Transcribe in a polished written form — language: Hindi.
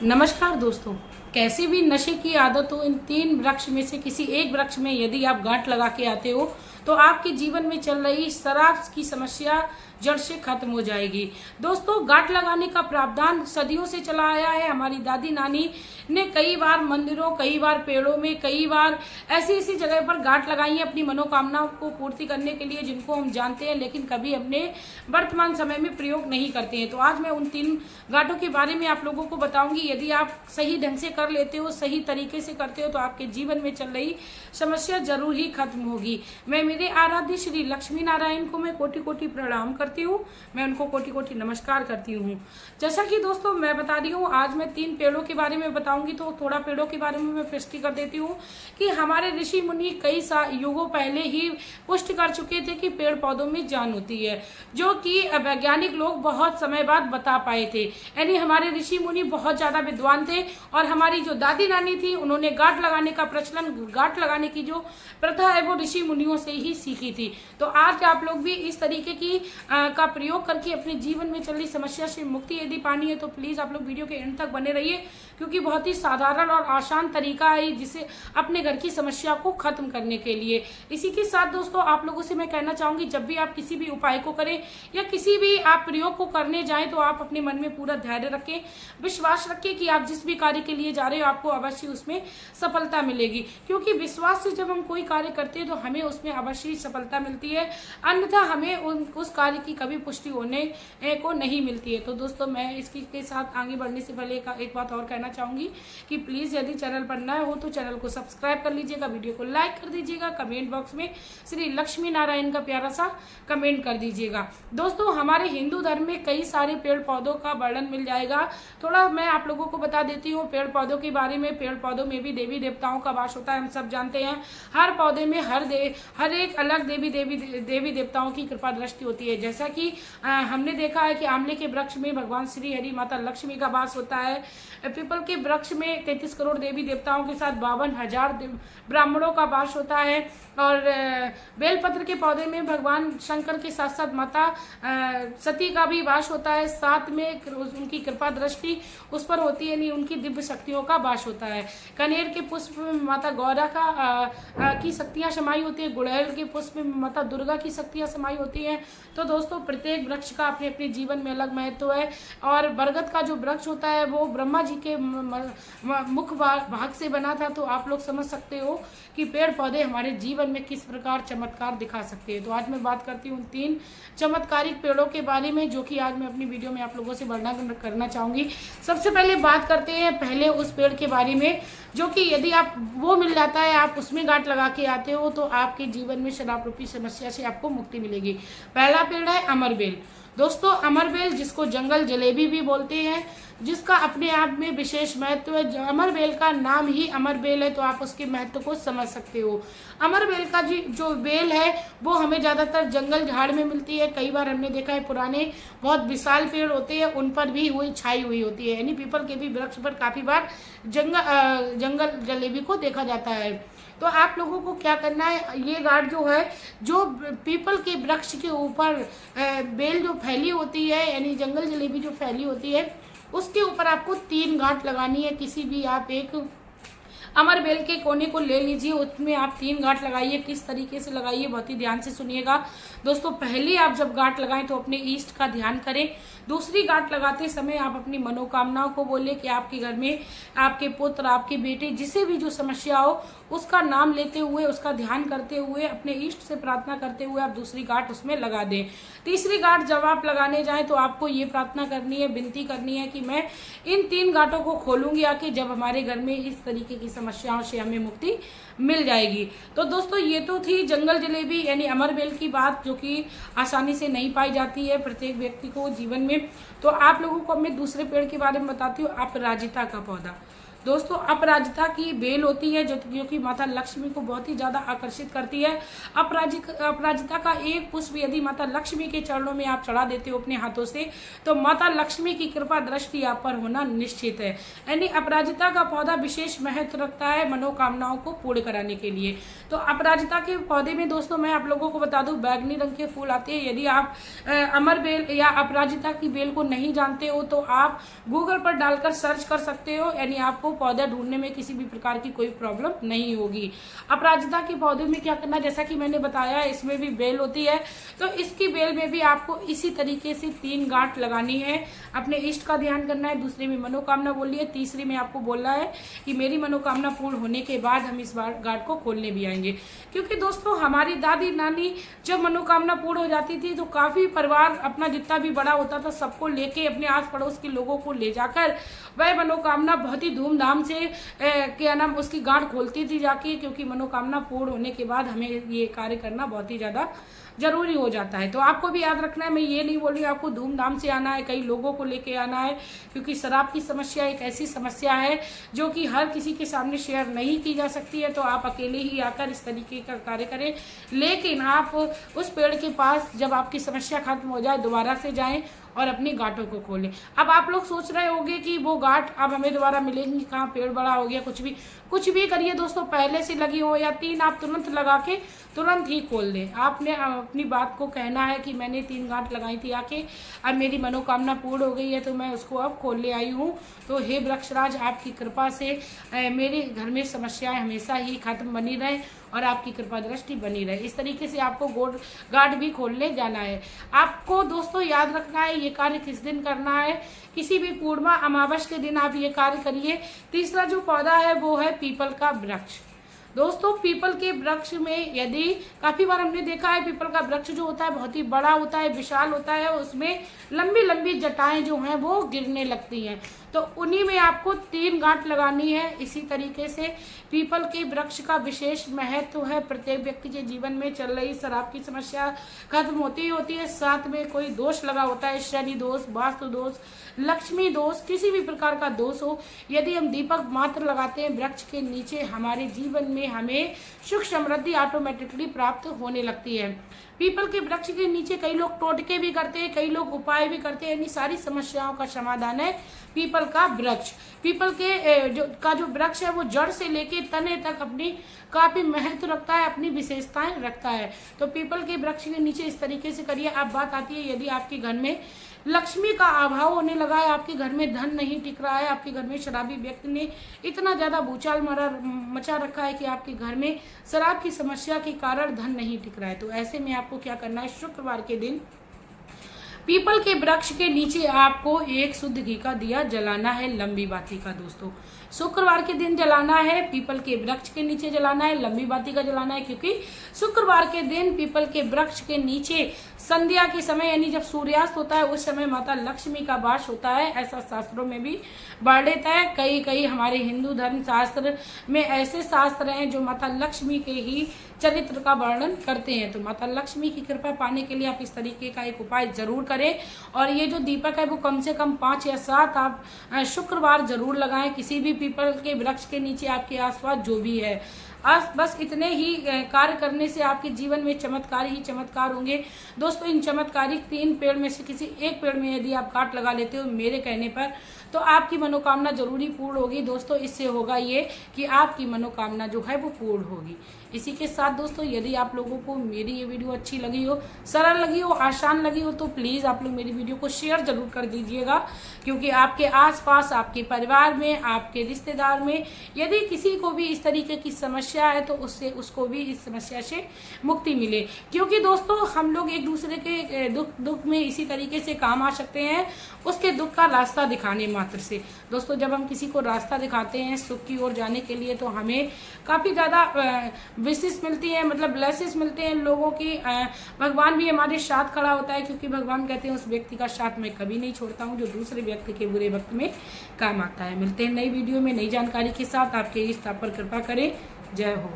नमस्कार दोस्तों। कैसे भी नशे की आदत हो, इन तीन वृक्ष में से किसी एक वृक्ष में यदि आप गांठ लगा के आते हो तो आपके जीवन में चल रही शराब की समस्या जड़ से खत्म हो जाएगी। दोस्तों, गांठ लगाने का प्रावधान सदियों से चला आया है। हमारी दादी नानी ने कई बार मंदिरों, कई बार पेड़ों में, कई बार ऐसी ऐसी जगह पर गांठ लगाई है अपनी मनोकामनाओं को पूर्ति करने के लिए, जिनको हम जानते हैं लेकिन कभी अपने वर्तमान समय में प्रयोग नहीं करते हैं। तो आज मैं उन तीन गांठों के बारे में आप लोगों को बताऊंगी। यदि आप सही ढंग से कर लेते हो, सही तरीके से करते हो तो आपके जीवन में चल रही समस्या जरूर ही खत्म होगी। मैं मेरे आराध्य श्री लक्ष्मी नारायण को मैं कोटि कोटि प्रणाम करती हूँ, मैं उनको कोटि कोटि नमस्कार करती हूँ। जैसा कि दोस्तों मैं बता रही हूँ, आज मैं तीन पेड़ों के बारे में बताऊंगी। तो थोड़ा पेड़ों के बारे में मैं पुष्टि कर देती हूँ कि हमारे ऋषि मुनि कई युगों पहले ही पुष्टि कर चुके थे कि पेड़ पौधों में जान होती है, जो कि वैज्ञानिक लोग बहुत समय बाद बता पाए थे। यानी हमारे ऋषि मुनि बहुत ज्यादा विद्वान थे और हमारी जो दादी नानी थी उन्होंने गांठ लगाने का प्रचलन, गांठ लगाने की जो प्रथा है वो ऋषि मुनियों से ही सीखी थी। तो आज आप लोग भी इस तरीके की का प्रयोग करके अपने जीवन में चल रही समस्या से मुक्ति यदि पानी है तो प्लीज आप लोग वीडियो के एंड तक बने रहिए, क्योंकि बहुत ही साधारण और आसान तरीका है जिसे अपने घर की समस्या को खत्म करने के लिए। इसी के साथ दोस्तों आप लोगों से मैं कहना चाहूंगी, जब भी आप किसी भी उपाय को करें या किसी भी आप प्रयोग को करने जाएं तो आप अपने मन में पूरा धैर्य रखें, विश्वास रखें कि आप जिस भी कार्य के लिए जा रहे हो आपको अवश्य उसमें सफलता मिलेगी। क्योंकि विश्वास से जब हम कोई कार्य करते हैं तो हमें उसमें अवश्य सफलता मिलती है, अन्यथा हमें उस कार्य की कभी पुष्टि होने को नहीं मिलती है। तो दोस्तों मैं इसके के साथ आगे बढ़ने से पहले एक बात और कहना चाहूंगी कि प्लीज यदि चैनल पर नए हो तो चैनल को सब्सक्राइब कर लीजिएगा, वीडियो को लाइक कर दीजिएगा, कमेंट बॉक्स में श्री लक्ष्मी नारायण का प्यारा सा कमेंट कर दीजिएगा। दोस्तों हमारे हिंदू धर्म में कई सारे पेड़ पौधों का वर्णन मिल जाएगा। थोड़ा मैं आप लोगों को बता देती हूँ पेड़ पौधों के बारे में। पेड़ पौधों में भी देवी देवताओं का वास होता है, हम सब जानते हैं। हर पौधे में हर एक अलग देवी देवताओं की कृपा दृष्टि होती है। जैसा कि हमने देखा है कि आंवले के वृक्ष में भगवान श्री हरि माता लक्ष्मी का वास होता है। पीपल के वृक्ष में 33 करोड़ देवी देवताओं के साथ 52,000 ब्राह्मणों का वास होता है। और बेलपत्र के पौधे में भगवान शंकर के साथ साथ माता सती का भी वास होता है। साथ में उनकी कृपा दृष्टि उस पर होती है, नहीं उनकी दिव्य शक्तियों का वास होता है। कनेर के पुष्प में माता गौरा की शक्तियां समाई होती है। गुड़हल के पुष्प में माता दुर्गा की शक्तियां समाई होती हैं। तो दोस्तों प्रत्येक वृक्ष का अपने अपने जीवन में अलग महत्व है। और बरगद का जो वृक्ष होता है वो ब्रह्मा जी के मुख भाग से बना था। तो आप लोग समझ सकते हो कि पेड़ पौधे हमारे जीवन में किस प्रकार चमत्कार दिखा सकते हैं। तो आज मैं बात करती हूँ तीन चमत्कारिक पेड़ों के बारे में, जो कि आज मैं अपनी वीडियो में आप लोगों से वर्णन करना चाहूंगी। सबसे पहले बात करते हैं पहले उस पेड़ के बारे में जो कि यदि आप वो मिल जाता है, आप उसमें गांठ लगा के आते हो तो आपके जीवन में शराब रूपी समस्या से आपको मुक्ति मिलेगी। पहला पेड़ है अमरबेल। दोस्तों अमरबेल जिसको जंगल जलेबी भी बोलते हैं, जिसका अपने आप में विशेष महत्व है। अमरबेल का नाम ही अमरबेल है तो आप उसके महत्व को समझ सकते हो। अमरबेल का जो बेल है वो हमें ज्यादातर जंगल झाड़ में मिलती है। कई बार हमने देखा है पुराने बहुत विशाल पेड़ होते हैं उन पर भी हुई छाई हुई होती है। यानी पीपल के भी वृक्ष पर काफी बार जंगल जलेबी को देखा जाता है। तो आप लोगों को क्या करना है, ये गांठ जो है, जो पीपल के वृक्ष के ऊपर बेल जो फैली होती है, यानी जंगल जलेबी जो फैली होती है, उसके ऊपर आपको 3 गांठ लगानी है। किसी भी आप एक अमरबेल के कोने को ले लीजिए, उसमें आप 3 गांठ लगाइए। किस तरीके से लगाइए बहुत ही ध्यान से सुनिएगा। दोस्तों पहले आप जब गांठ लगाएं तो अपने इष्ट का ध्यान करें। दूसरी गांठ लगाते समय आप अपनी मनोकामनाओं को बोले कि आपके घर में आपके पुत्र, आपके बेटे, जिसे भी जो समस्या हो उसका नाम लेते हुए, उसका ध्यान करते हुए, अपने इष्ट से प्रार्थना करते हुए आप दूसरी गांठ उसमें लगा दें। तीसरी गांठ जब आप लगाने जाएं तो आपको ये प्रार्थना करनी है, विनती करनी है कि मैं इन 3 गांठों को खोलूंगी आके, जब हमारे घर में इस तरीके की समस्याओं से हमें मुक्ति मिल जाएगी। तो दोस्तों ये तो थी जंगल जलेबी यानी अमरबेल की बात, जो कि आसानी से नहीं पाई जाती है प्रत्येक व्यक्ति को जीवन में। तो आप लोगों को मैं दूसरे पेड़ के बारे में बताती हूँ, अपराजिता का पौधा। दोस्तों अपराजिता की बेल होती है जो कि माता लक्ष्मी को बहुत ही ज्यादा आकर्षित करती है। अपराजिता का एक पुष्प यदि माता लक्ष्मी के चरणों में आप चढ़ा देते हो अपने हाथों से, तो माता लक्ष्मी की कृपा दृष्टि आप पर होना निश्चित है। यानी अपराजिता का पौधा विशेष महत्व रखता है मनोकामनाओं को पूर्ण कराने के लिए। तो अपराजिता के पौधे में दोस्तों मैं आप लोगों को बता दूं, बैगनी रंग के फूल आते हैं। यदि आप अमर बेल या अपराजिता की बेल को नहीं जानते हो तो आप गूगल पर डालकर सर्च कर सकते हो, यानी आपको पौधा ढूंढने में किसी भी प्रकार की कोई प्रॉब्लम नहीं होगी। अपराजिता के पौधे में क्या करना, जैसा कि मैंने बताया इसमें भी बेल होती है, तो इसकी बेल में भी आपको इसी तरीके से 3 गांठ लगानी है। अपने इष्ट का ध्यान करना है, दूसरे में मनोकामना बोलनी है, तीसरी में आपको बोलना है कि मेरी मनोकामना पूर्ण होने के बाद हम इस गांठ को खोलने भी आएंगे। क्योंकि दोस्तों हमारी दादी नानी जब मनोकामना पूर्ण हो जाती थी तो काफी परिवार अपना जितना भी बड़ा होता था सबको लेके अपने आस पड़ोस के लोगों को ले जाकर वह मनोकामना बहुत ही धूमधाम से क्या नाम उसकी गांठ खोलती थी जाके, क्योंकि मनोकामना पूर्ण होने के बाद हमें ये कार्य करना बहुत ही ज्यादा जरूरी हो जाता है। तो आपको भी याद रखना है, मैं ये नहीं बोल रही आपको धूमधाम से आना है, कई लोगों को लेके आना है, क्योंकि शराब की समस्या एक ऐसी समस्या है जो कि हर किसी के सामने शेयर नहीं की जा सकती है। तो आप अकेले ही आकर इस तरीके का कार्य करें, लेकिन आप उस पेड़ के पास जब आपकी समस्या खत्म हो जाए दोबारा से जाएं और अपनी गांठों को खोलें। अब आप लोग सोच रहे होंगे कि वो गांठ अब हमें दोबारा मिलेंगी कहाँ, पेड़ बड़ा हो गया, कुछ भी करिए दोस्तों, पहले से लगी हो या 3 आप तुरंत लगा के तुरंत ही खोल दें। आपने अपनी बात को कहना है कि मैंने 3 गांठ लगाई थी आके, अब मेरी मनोकामना पूर्ण हो गई है तो मैं उसको अब खोल ले आई हूँ। तो हे वृक्षराज आपकी कृपा से मेरे घर में समस्याएं हमेशा ही खत्म बनी रहे और आपकी कृपा दृष्टि बनी रहे। इस तरीके से आपको गांठ भी खोलने जाना है। आपको दोस्तों याद रखना है ये कार्य किस दिन करना है, किसी भी पूर्णिमा अमावस के दिन आप ये कार्य करिए। तीसरा जो पौधा है वो है पीपल का वृक्ष। दोस्तों पीपल के वृक्ष में यदि काफी बार हमने देखा है पीपल का वृक्ष जो होता है बहुत ही बड़ा होता है, विशाल होता है, उसमें लंबी लंबी जटाएं जो हैं वो गिरने लगती हैं, तो उन्हीं में आपको 3 गांठ लगानी है। इसी तरीके से पीपल के वृक्ष का विशेष महत्व है। प्रत्येक व्यक्ति के जीवन में चल रही शराब की समस्या खत्म होती ही होती है, साथ में कोई दोष लगा होता है, शनि दोष, वास्तु दोष, लक्ष्मी दोष, किसी भी प्रकार का दोष हो, यदि हम दीपक मात्र लगाते हैं वृक्ष के नीचे हमारे जीवन में हमें सुख समृद्धि ऑटोमेटिकली प्राप्त होने लगती है। पीपल के वृक्ष के नीचे कई लोग टोटके भी करते हैं, कई लोग उपाय भी करते हैं, यानी सारी समस्याओं का समाधान है पीपल का वृक्ष। पीपल के जो वृक्ष है वो जड़ से लेके तने तक अपनी काफी महत्व रखता है, अपनी विशेषताएं रखता है। तो पीपल के वृक्ष के नीचे इस तरीके से करिए। अब बात आती है यदि आपके घर में लक्ष्मी का अभाव होने लगा है, आपके घर में धन नहीं टिक रहा है, आपके घर में शराबी व्यक्ति ने इतना ज्यादा भूचाल मचा रखा है कि आपके घर में शराब की समस्या के कारण धन नहीं टिक रहा है, तो ऐसे में आपको क्या करना है, शुक्रवार के दिन पीपल के वृक्ष के नीचे आपको एक शुद्ध घी का दिया जलाना है, लंबी बाती का। दोस्तों शुक्रवार के दिन जलाना है, पीपल के वृक्ष के नीचे जलाना है, लंबी बाती का जलाना है, क्योंकि शुक्रवार के दिन पीपल के वृक्ष के नीचे संध्या के समय यानी जब सूर्यास्त होता है उस समय माता लक्ष्मी का वास होता है, ऐसा शास्त्रों में भी वर्णित है। कई हमारे हिंदू धर्म शास्त्र में ऐसे शास्त्र हैं जो माता लक्ष्मी के ही चरित्र का वर्णन करते हैं। तो माता लक्ष्मी की कृपा पाने के लिए आप इस तरीके का एक उपाय जरूर करें, और ये जो दीपक है वो कम से कम 5 या 7 आप शुक्रवार जरूर लगाएं, किसी भी पीपल के वृक्ष के नीचे आपके आसपास जो भी है। बस इतने ही कार्य करने से आपके जीवन में चमत्कार ही चमत्कार होंगे। दोस्तों इन चमत्कारिक 3 पेड़ में से किसी एक पेड़ में यदि आप गांठ लगा लेते हो मेरे कहने पर, तो आपकी मनोकामना जरूरी पूर्ण होगी। दोस्तों इससे होगा ये कि आपकी मनोकामना जो है वो पूर्ण होगी। इसी के साथ दोस्तों यदि आप लोगों को मेरी ये वीडियो अच्छी लगी हो, सरल लगी हो, आसान लगी हो, तो प्लीज आप लोग मेरी वीडियो को शेयर जरूर कर दीजिएगा, क्योंकि आपके आसपास, आपके परिवार में, आपके रिश्तेदार में यदि किसी को भी इस तरीके की समस्या है तो उसको भी इस समस्या से मुक्ति मिले। क्योंकि दोस्तों हम लोग एक दूसरे के दुख में इसी तरीके से काम आ सकते हैं, उसके दुख का रास्ता दिखाने मात्र से। दोस्तों जब हम किसी को रास्ता दिखाते हैं सुख की ओर जाने के लिए, तो हमें काफी ज्यादा विशेष मिलती है, मतलब ब्लेसेस मिलते हैं लोगों की। भगवान भी हमारे साथ खड़ा होता है, क्योंकि भगवान कहते हैं उस व्यक्ति का साथ मैं कभी नहीं छोड़ता हूँ जो दूसरे व्यक्ति के बुरे वक्त में काम आता है। मिलते हैं नई वीडियो में नई जानकारी के साथ, आपके इस पर कृपा करें। जय हो।